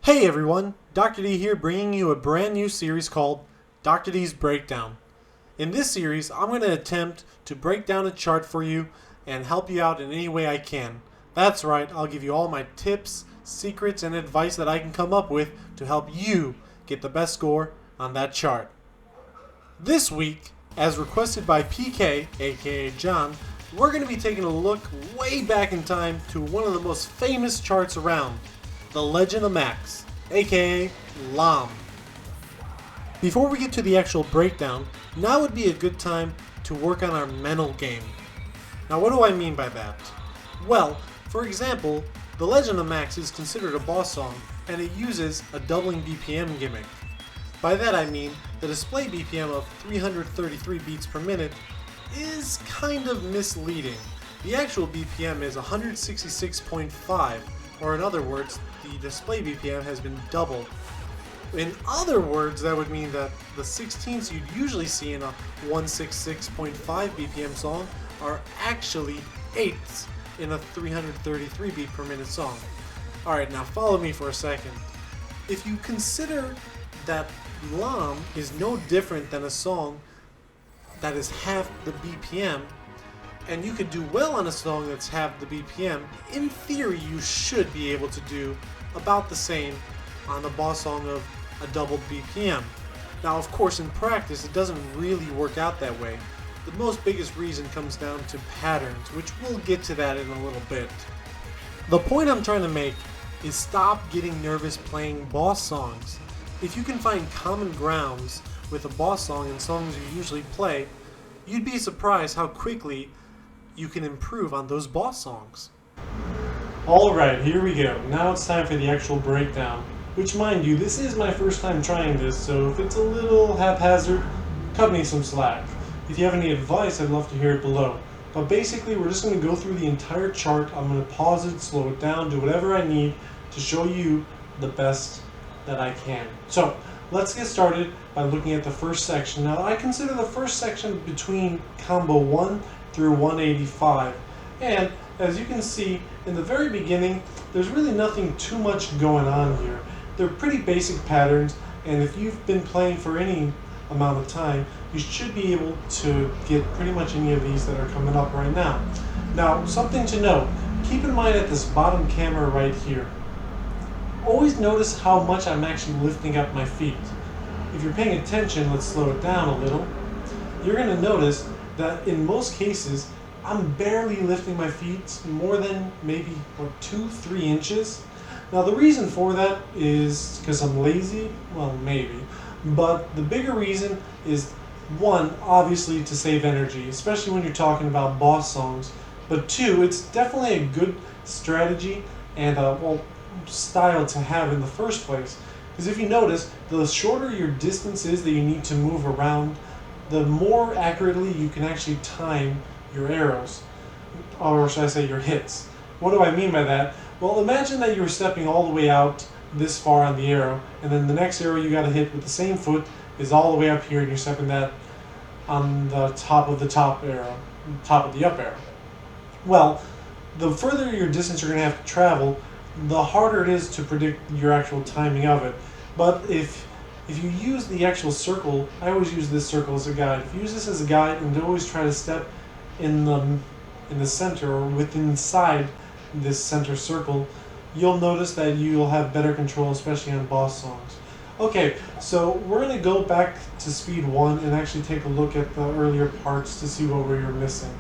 Hey everyone, Dr. D here bringing you a brand new series called Dr. D's Breakdown. In this series, I'm going to attempt to break down a chart for you and help you out in any way I can. That's right, I'll give you all my tips, secrets, and advice that I can come up with to help you get the best score on that chart. This week, as requested by PK, aka John, we're going to be taking a look way back in time to one of the most famous charts around, The Legend of Max, aka LOM. Before we get to the actual breakdown, now would be a good time to work on our mental game. Now what do I mean by that? Well, for example, The Legend of Max is considered a boss song and it uses a doubling BPM gimmick. By that I mean the display BPM of 333 beats per minute is kind of misleading. The actual BPM is 166.5, or in other words, the display BPM has been doubled. In other words, that would mean that the 16ths you'd usually see in a 166.5 BPM song are actually 8ths in a 333 beat per minute song. Alright, now follow me for a second. If you consider that LOM is no different than a song that is half the BPM, and you could do well on a song that's half the BPM, in theory you should be able to do about the same on a boss song of a doubled BPM. Now of course in practice it doesn't really work out that way. The most biggest reason comes down to patterns, which we'll get to that in a little bit. The point I'm trying to make is stop getting nervous playing boss songs. If you can find common grounds with a boss song and songs you usually play, you'd be surprised how quickly you can improve on those boss songs. Alright, here we go. Now it's time for the actual breakdown. Which, mind you, this is my first time trying this, so if it's a little haphazard, cut me some slack. If you have any advice, I'd love to hear it below. But basically, we're just going to go through the entire chart. I'm going to pause it, slow it down, do whatever I need to show you the best that I can. So, let's get started by looking at the first section. Now, I consider the first section between combo 1 through 185. And, as you can see, in the very beginning, there's really nothing too much going on here. They're pretty basic patterns, and if you've been playing for any amount of time, you should be able to get pretty much any of these that are coming up right now. Now, something to note, keep in mind at this bottom camera right here, always notice how much I'm actually lifting up my feet. If you're paying attention, let's slow it down a little, you're going to notice that in most cases, I'm barely lifting my feet more than maybe 2-3 inches. Now the reason for that is because I'm lazy, well maybe, but the bigger reason is one, obviously to save energy, especially when you're talking about boss songs, but two, it's definitely a good strategy and style to have in the first place. Because if you notice, the shorter your distance is that you need to move around, the more accurately you can actually time your arrows, or should I say your hits. What do I mean by that? Well, imagine that you're stepping all the way out this far on the arrow, and then the next arrow you got to hit with the same foot is all the way up here, and you're stepping that on the top of the top arrow, top of the up arrow. Well, the further your distance you're going to have to travel, the harder it is to predict your actual timing of it. But if you use the actual circle, I always use this circle as a guide. If you use this as a guide and always try to step in the center or inside this center circle, you'll notice that you'll have better control, especially on boss songs. Okay, so we're going to go back to speed 1 and actually take a look at the earlier parts to see what we're missing.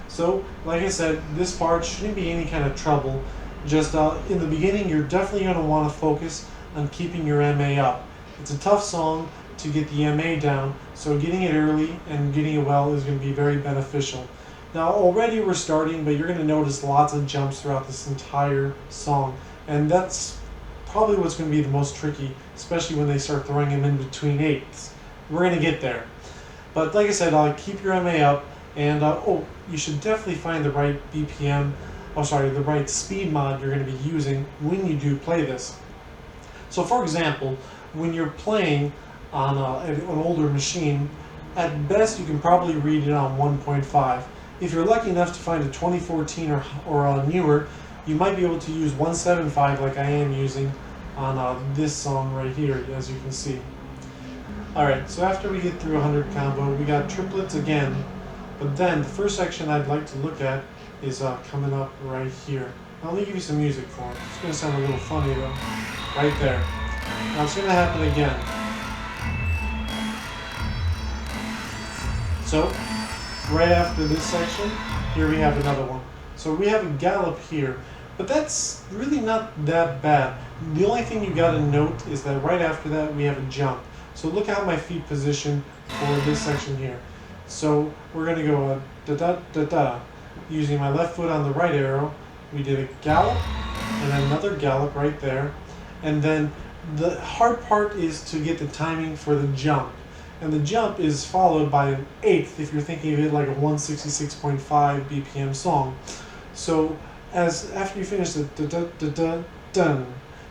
So, like I said, this part shouldn't be any kind of trouble. Just in the beginning, you're definitely going to want to focus on keeping your MA up. It's a tough song to get the MA down, so getting it early and getting it well is going to be very beneficial. Now already we're starting, but you're going to notice lots of jumps throughout this entire song, and that's probably what's going to be the most tricky, especially when they start throwing them in between eighths. We're going to get there. But like I said, keep your MA up, and you should definitely find the right BPM, the right speed mod you're going to be using when you do play this. So for example, when you're playing on an older machine, at best you can probably read it on 1.5. If you're lucky enough to find a 2014 or newer, you might be able to use 175 like I am using on this song right here, as you can see. Alright, so after we get through 100 combo, we got triplets again, but then the first section I'd like to look at is coming up right here. Now, let me give you some music for it. It's going to sound a little funny though. Right there. Now it's going to happen again. So, right after this section, here we have another one. So we have a gallop here, but that's really not that bad. The only thing you got to note is that right after that we have a jump. So look how my feet position for this section here. So we're going to go da-da-da-da, using my left foot on the right arrow. We did a gallop, and another gallop right there. And then the hard part is to get the timing for the jump. And the jump is followed by an eighth if you're thinking of it like a 166.5 BPM song. So after you finish the da-da-da-da-dun,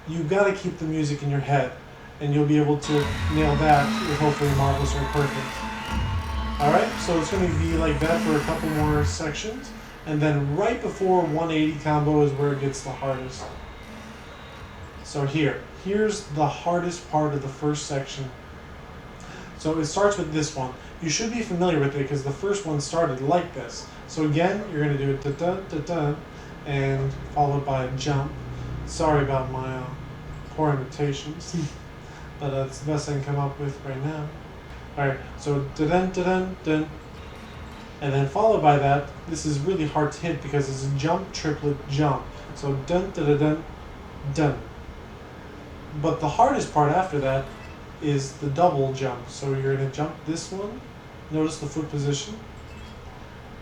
you got to keep the music in your head. And you'll be able to nail that with hopefully marvelous or perfect. Alright, so it's going to be like that for a couple more sections. And then right before 180 combo is where it gets the hardest. So here's the hardest part of the first section. So it starts with this one. You should be familiar with it because the first one started like this. So again, you're going to do it da-da-da-da and followed by a jump. Sorry about my poor imitations. But that's the best I can come up with right now. Alright, so da-dun-da-dun-dun. And then followed by that, this is really hard to hit because it's a jump, triplet, jump. So dun-da-da-dun-dun. But the hardest part after that is the double jump. So you're going to jump this one, notice the foot position,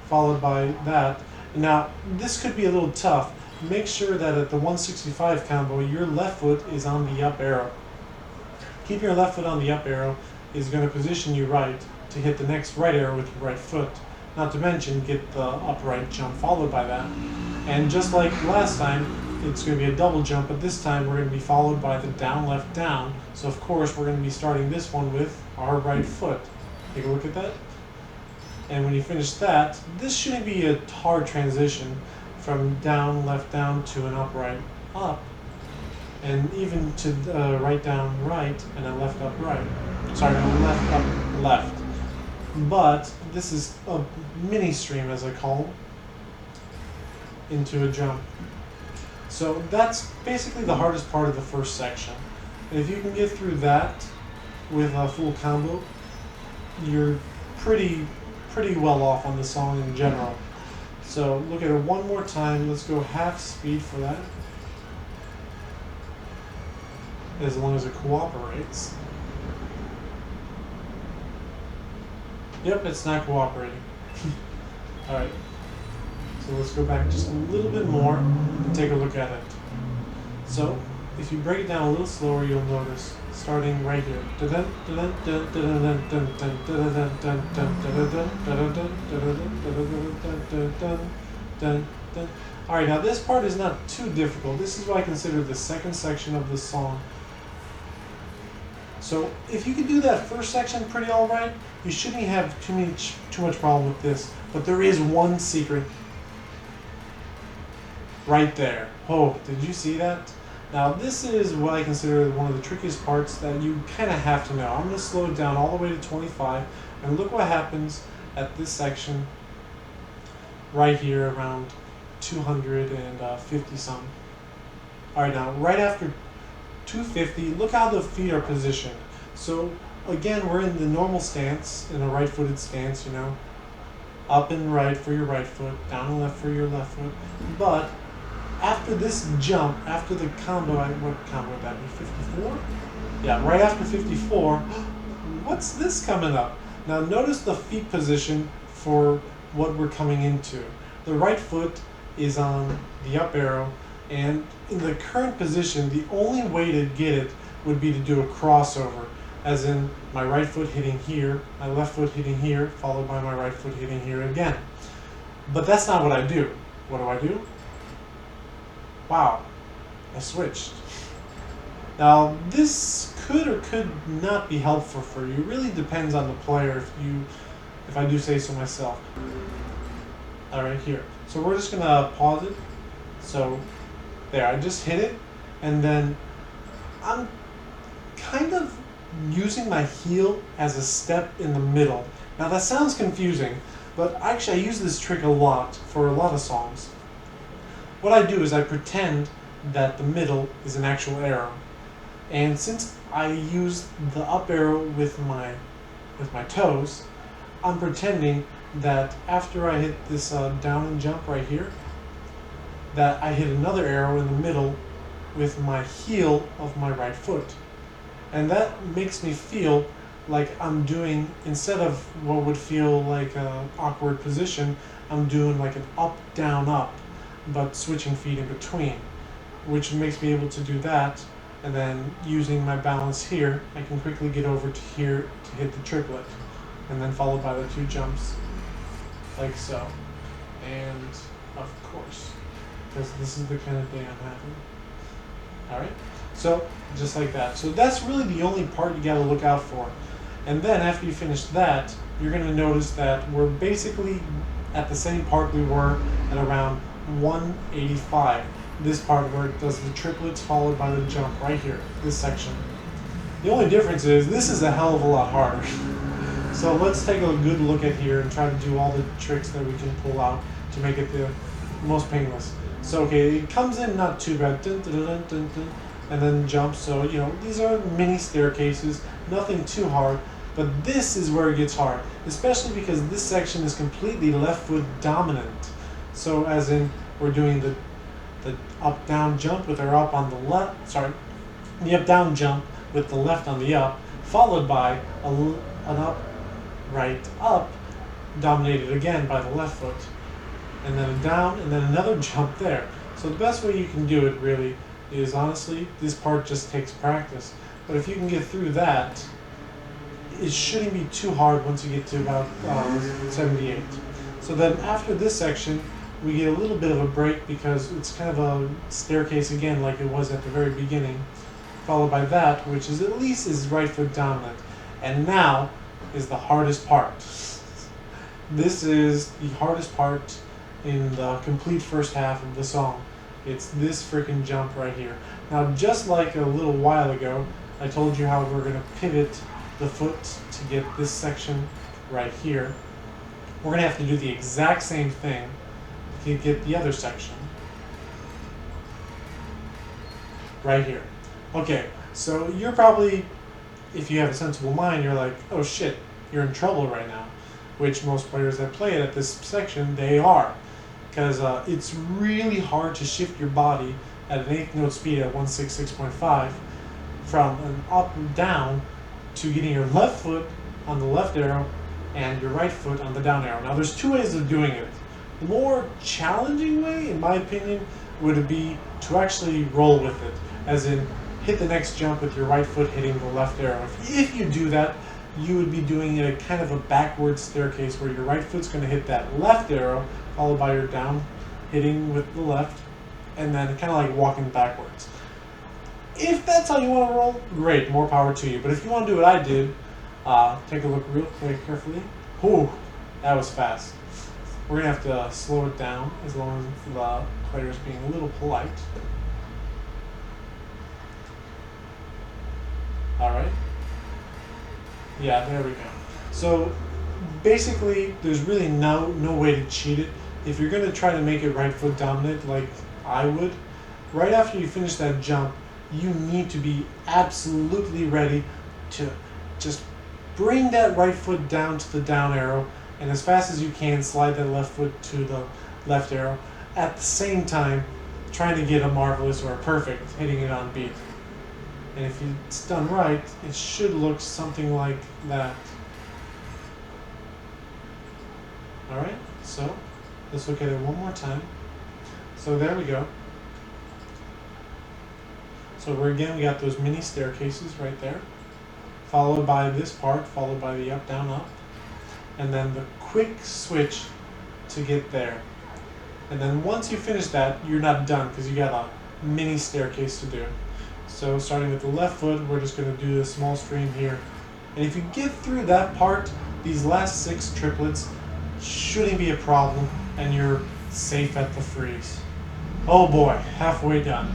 followed by that. Now, this could be a little tough. Make sure that at the 165 combo, your left foot is on the up arrow. Keeping your left foot on the up arrow is going to position you right to hit the next right arrow with your right foot. Not to mention get the upright jump followed by that. And just like last time, it's going to be a double jump, but this time we're going to be followed by the down, left, down. So of course we're going to be starting this one with our right foot. Take a look at that. And when you finish that, this shouldn't be a hard transition from down, left, down to an upright, up. And even to right down right and a left up right. Sorry, no, left up left. But this is a mini stream, as I call it, into a jump. So that's basically the hardest part of the first section. And if you can get through that with a full combo, you're pretty well off on the song in general. So look at it one more time. Let's go half speed for that. As long as it cooperates. Yep, it's not cooperating. Alright. So let's go back just a little bit more and take a look at it. So, if you break it down a little slower, you'll notice, starting right here. Alright, now this part is not too difficult. This is what I consider the second section of the song. So if you can do that first section pretty alright, you shouldn't have too much problem with this. But there is one secret right there. Oh, did you see that? Now this is what I consider one of the trickiest parts that you kind of have to know. I'm going to slow it down all the way to 25, and look what happens at this section right here around 250 something. Alright, now right after 250, look how the feet are positioned. So again, we're in the normal stance, in a right-footed stance, you know. Up and right for your right foot, down and left for your left foot. But after this jump, after the combo, what combo would that be, 54? Yeah, right after 54, what's this coming up? Now notice the feet position for what we're coming into. The right foot is on the up arrow, and in the current position, the only way to get it would be to do a crossover, as in my right foot hitting here, my left foot hitting here, followed by my right foot hitting here again. But that's not what I do. What do? Wow, I switched. Now, this could or could not be helpful for you. It really depends on the player, if I do say so myself. Alright, here. So we're just gonna pause it. So there, I just hit it, and then I'm kind of using my heel as a step in the middle. Now that sounds confusing, but actually I use this trick a lot for a lot of songs. What I do is I pretend that the middle is an actual arrow. And since I use the up arrow with my toes, I'm pretending that after I hit this down and jump right here, that I hit another arrow in the middle with my heel of my right foot. And that makes me feel like I'm doing, instead of what would feel like an awkward position, I'm doing like an up, down, up, but switching feet in between, which makes me able to do that. And then using my balance here, I can quickly get over to here to hit the triplet, and then followed by the 2 jumps, like so. And of course, because this is the kind of day I'm having. Alright, so just like that. So that's really the only part you gotta look out for. And then after you finish that, you're gonna notice that we're basically at the same part we were at around 185. This part where it does the triplets followed by the jump right here, this section. The only difference is this is a hell of a lot harder. So let's take a good look at here and try to do all the tricks that we can pull out to make it the most painless. So okay, it comes in not too bad, dun, dun, dun, dun, dun, and then jumps. So you know, these are mini staircases, nothing too hard. But this is where it gets hard, especially because this section is completely left foot dominant. So as in, we're doing the up down jump with our up on the left, the up down jump with the left on the up, followed by an up, right, up, dominated again by the left foot, and then a down, and then another jump there. So the best way you can do it really is, honestly, this part just takes practice. But if you can get through that, it shouldn't be too hard once you get to about 78. So then after this section, we get a little bit of a break because it's kind of a staircase again like it was at the very beginning, followed by that, which is at least is right foot dominant. And now is the hardest part. This is the hardest part in the complete first half of the song. It's this freaking jump right here. Now just like a little while ago, I told you how we're going to pivot the foot to get this section right here. We're going to have to do the exact same thing to get the other section right here. Okay, so you're probably, if you have a sensible mind, you're like, oh shit, you're in trouble right now, which most players that play it at this section, they are, because it's really hard to shift your body at an 8th note speed at 166.5 from an up and down to getting your left foot on the left arrow and your right foot on the down arrow. Now there's 2 ways of doing it. The more challenging way, in my opinion, would be to actually roll with it, as in hit the next jump with your right foot hitting the left arrow. If you do that, you would be doing a kind of a backward staircase where your right foot's going to hit that left arrow, followed by your down hitting with the left, and then kind of like walking backwards. If that's how you want to roll, great, more power to you. But if you want to do what I did, take a look real quick, carefully. Whew, that was fast. We're going to have to slow it down as long as the player's being a little polite. Alright. Yeah, there we go. So basically, there's really no way to cheat it. If you're going to try to make it right foot dominant like I would, right after you finish that jump, you need to be absolutely ready to just bring that right foot down to the down arrow, and as fast as you can slide that left foot to the left arrow, at the same time trying to get a marvelous or a perfect, hitting it on beat. And if it's done right, it should look something like that. Alright, so let's look at it one more time. So there we go. So we got those mini staircases right there, followed by this part, followed by the up, down, up, and then the quick switch to get there. And then once you finish that, you're not done because you got a mini staircase to do. So starting with the left foot, we're just going to do a small stream here. And if you get through that part, these last 6 triplets shouldn't be a problem, and you're safe at the freeze. Oh boy, halfway done.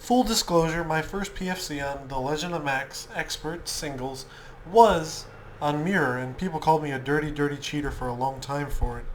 Full disclosure, my first PFC on the Legend of Max Expert Singles was on mirror, and people called me a dirty, dirty cheater for a long time for it.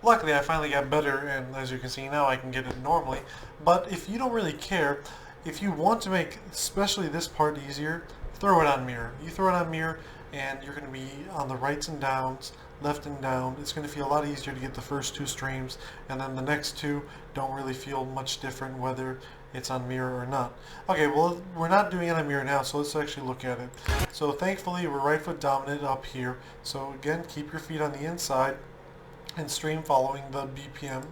Luckily, I finally got better, and as you can see now, I can get it normally. But if you don't really care, if you want to make especially this part easier, throw it on mirror. You throw it on mirror, and you're going to be on the rights and downs, left and down. It's going to feel a lot easier to get the first two streams, and then the next two don't really feel much different whether it's on mirror or not. Okay, well, we're not doing it on mirror now, so let's actually look at it. So thankfully, we're right foot dominant up here. So again, keep your feet on the inside and stream following the BPM.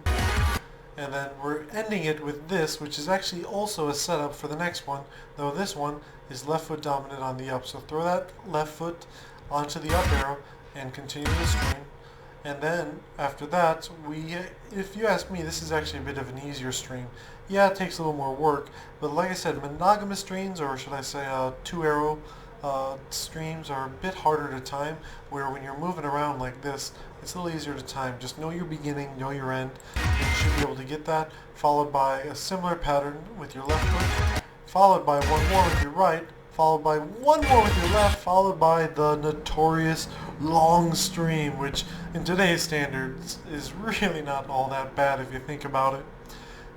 And then we're ending it with this, which is actually also a setup for the next one, though this one is left foot dominant on the up. So throw that left foot onto the up arrow and continue to stream. And then after that, if you ask me, this is actually a bit of an easier stream. Yeah, it takes a little more work, but like I said, monogamous streams, or should I say two arrow streams, are a bit harder to time, where when you're moving around like this, it's a little easier to time. Just know your beginning, know your end, and you should be able to get that, followed by a similar pattern with your left foot, followed by one more with your right, followed by one more with your left, followed by the notorious long stream, which in today's standards is really not all that bad if you think about it.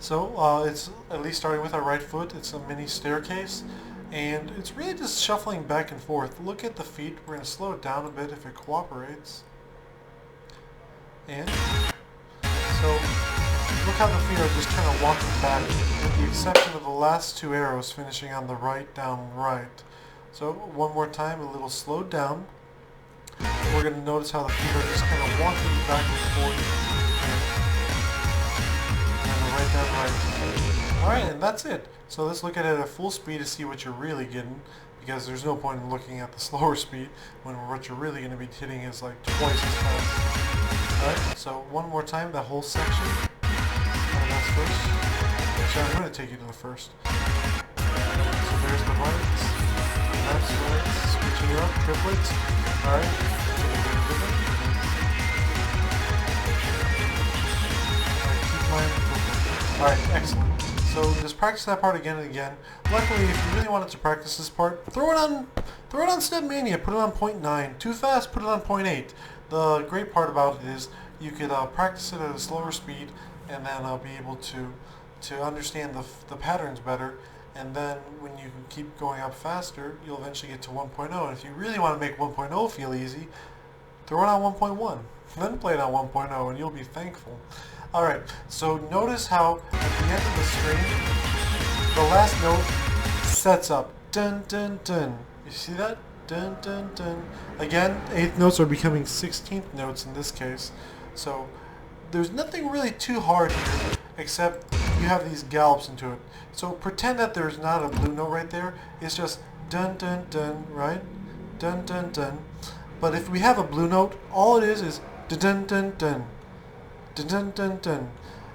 So it's at least starting with our right foot. It's a mini staircase, and it's really just shuffling back and forth. Look at the feet. We're going to slow it down a bit if it cooperates. And so look how the feet are just kind of walking back, with the exception of the last two arrows finishing on the right, down, right. So one more time, a little slowed down. We're going to notice how the feet are just kind of walking back and forth. Right, down, right. Alright, and that's it. So let's look at it at full speed to see what you're really getting, because there's no point in looking at the slower speed when what you're really going to be hitting is like twice as fast. Alright, so one more time, that whole section. And that's first. Actually, I'm going to take you to the first. So there's the rights, lefts, rights, switching up, triplets. Alright. Alright, excellent. So just practice that part again and again. Luckily, if you really wanted to practice this part, throw it on Step Mania, put it on 0.9. Too fast, put it on 0.8. The great part about it is you could practice it at a slower speed, and then be able to understand the patterns better. And then when you keep going up faster, you'll eventually get to 1.0. And if you really want to make 1.0 feel easy, throw it on 1.1. Then play it on 1.0, and you'll be thankful. Alright, so notice how at the end of the string, the last note sets up. Dun dun dun. You see that? Dun dun dun. Again, 8th notes are becoming 16th notes in this case. So there's nothing really too hard here, except you have these gallops into it. So pretend that there's not a blue note right there. It's just dun dun dun, right? Dun dun dun. But if we have a blue note, all it is dun dun dun dun. Dun dun dun dun.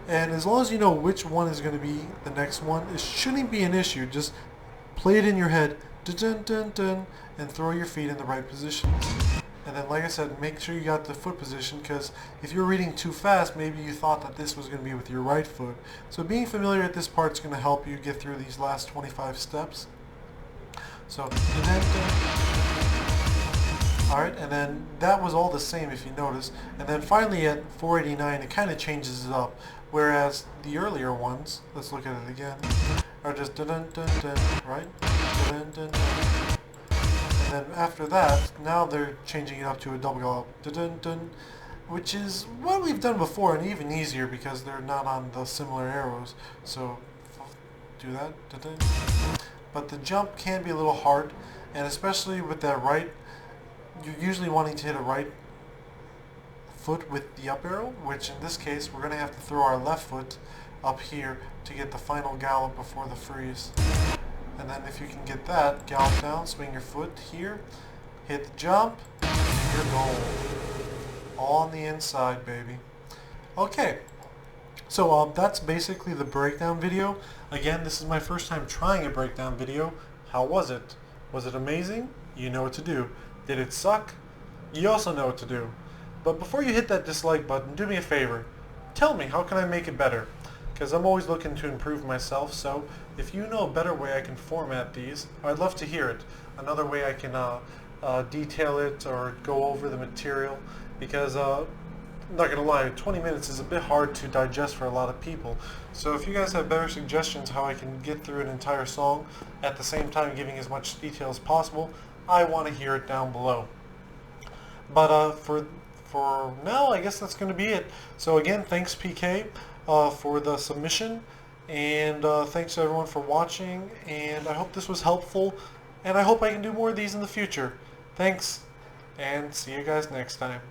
And as long as you know which one is going to be the next one, it shouldn't be an issue. Just play it in your head, dun dun dun dun, and throw your feet in the right positions. And then, like I said, make sure you got the foot position, because if you're reading too fast, maybe you thought that this was going to be with your right foot. So being familiar at this part is going to help you get through these last 25 steps. So, dun dun dun. Alright, and then that was all the same if you notice. And then finally at 489 it kind of changes it up. Whereas the earlier ones, let's look at it again, are just dun dun dun dun, right? Dun dun dun. And then after that, now they're changing it up to a double gallop, dun dun dun, which is what we've done before and even easier because they're not on the similar arrows. So do that, dun dun. But the jump can be a little hard, and especially with that right, you're usually wanting to hit a right foot with the up arrow, which in this case we're going to have to throw our left foot up here to get the final gallop before the freeze. And then if you can get that, gallop down, swing your foot here, hit the jump, you're golden. All on the inside, baby. Okay, so that's basically the breakdown video. Again, this is my first time trying a breakdown video. How was it? Was it amazing? You know what to do. Did it suck? You also know what to do. But before you hit that dislike button, do me a favor. Tell me, how can I make it better? because I'm always looking to improve myself. So if you know a better way I can format these, I'd love to hear it. Another way I can detail it or go over the material, because I'm not gonna lie, 20 minutes is a bit hard to digest for a lot of people. So if you guys have better suggestions how I can get through an entire song at the same time giving as much detail as possible, I want to hear it down below. But for now, I guess that's going to be it. So again, thanks PK for the submission, and thanks everyone for watching, and I hope this was helpful, and I hope I can do more of these in the future. Thanks, and see you guys next time.